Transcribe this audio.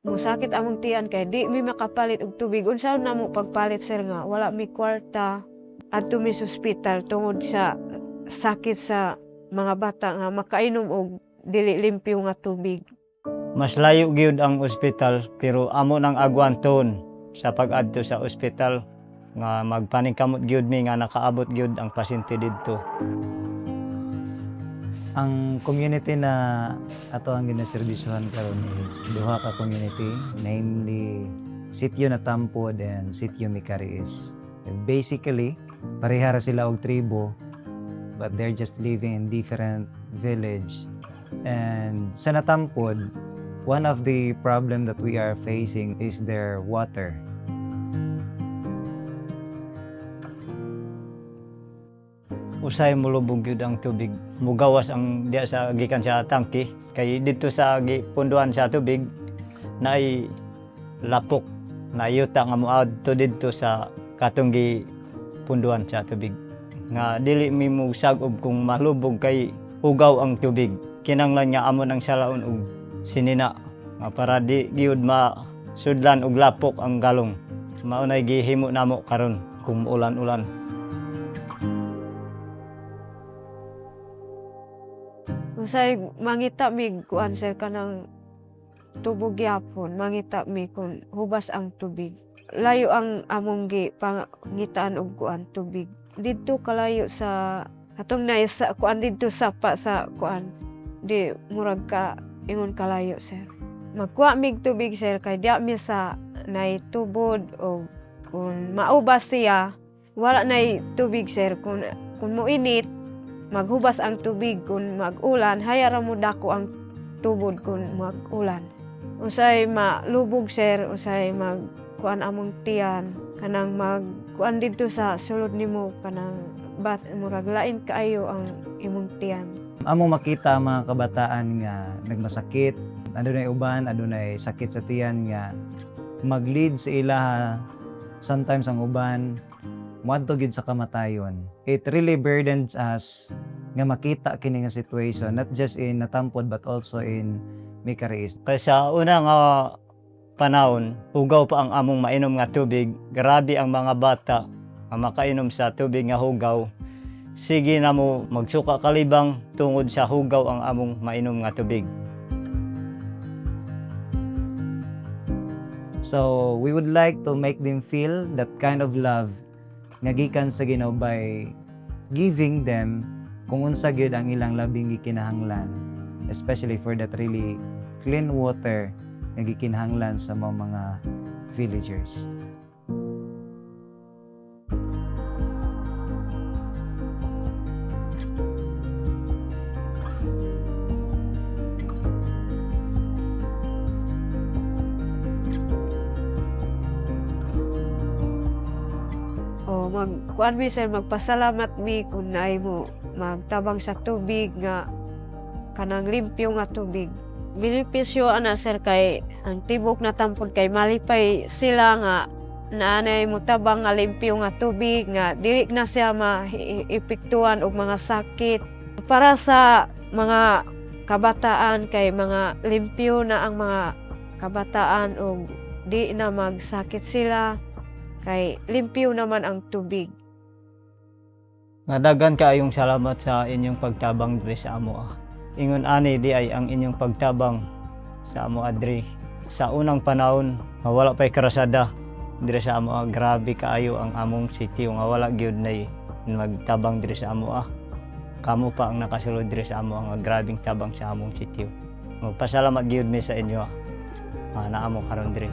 Musakit among tiyan kay di mi makapalit og tubig. Unsaon namo pagpalit sir nga wala mi kwarta. Adto mi sa ospital tungod sa sakit sa mga bata nga makainom og dili limpyo nga tubig. Mas layo gyud ang ospital pero amo nang agwanton sa pag-adto sa ospital nga magpaningkamot gyud mi nga nakaabot gyud ang pasyente didto. Ang community na ato ang ginaserbisyohan karon is duha ka community, namely Sitio Natampod and Sitio Micariis. Basically, parehara sila og tribo, but they're just living in different village. And sa Natampod, one of the problem that we are facing is their water. Usay mulubog gyud ang tubig. Mugawas ang diya sa gikan sa tangke kay dito sa gipunduhan sa tubig naay lapok na yuta nga moadto didto sa katong gipunduhan sa tubig. Nga dili mi mosagob kung malubog kay ugaw ang tubig. Kinanglan nga amo nang salaon og sinina nga para di gyud masudlan og lapok ang galong. Mao nay gihimo namo karon kung ulan-ulan. Usay mangita mi kuan sir kanang tubog gyapon, mangita mi kung hubas ang tubig. Layo ang among pangitaan og kuan tubig. Didto kalayo sa atong naisa kuan didto sapa sa kuan. Di murag ka ingon kalayo sir. Magkuha mig tubig sir kay diya mi sa nay tubod o kung maubas siya wala nay tubig sir kung moinit maghubas ang tubig kung mag-ulan, hayara mo dako ang tubod kung mag-ulan. Usay malubog sir, usay magkuan among tiyan, kanang magkuan dito sa sulod nimo kanang murag lain kaayo ang imong tiyan. Among makita ang mga kabataan nga nagmasakit, adunay uban, adunay sakit sa tiyan nga mag-lead sa ilaha. Sometimes ang uban moadto gyud sa kamatayon. It really burdens us nga makita kini nga situation, not just in Natampod but also in Micariis. Kay sa una nga panahon, hugaw pa ang among mainom nga tubig. Grabe ang mga bata nga makainom sa tubig nga hugaw. Sige na mo magsuka kalibang tungod sa hugaw ang among mainom nga tubig. So we would like to make them feel that kind of love nga gikan sa Ginoo by giving them kung unsa gyud ang ilang labing gikinahanglan, especially for that really clean water nga gikinahanglan sa mga villagers. Magkuan mi sir, magpasalamat mi kung naay mo magtabang sa tubig nga kanang limpyo nga tubig. Benepisyo ana sir kay ang tibok Natampod kay malipay sila nga naanay mo tabang nga limpyo nga tubig nga dili na siya maepektuhan og mga sakit. Para sa mga kabataan kay mga limpyo na ang mga kabataan og di na magsakit sila. Kay limpyo naman ang tubig. Nadagan kaayong salamat sa inyong pagtabang diri sa amo. Ingon ani di ay ang inyong pagtabang sa amo adri. Sa unang panahon, wala pay karasada diri sa amo. Grabe kaayo ang among sitio nga wala gyud nay magtabang diri sa amo. Kamo pa ang nakasulod diri sa amo nga grabing tabang sa among sitio. Magpasalamat gyud mi sa inyo. Na amo karon diri.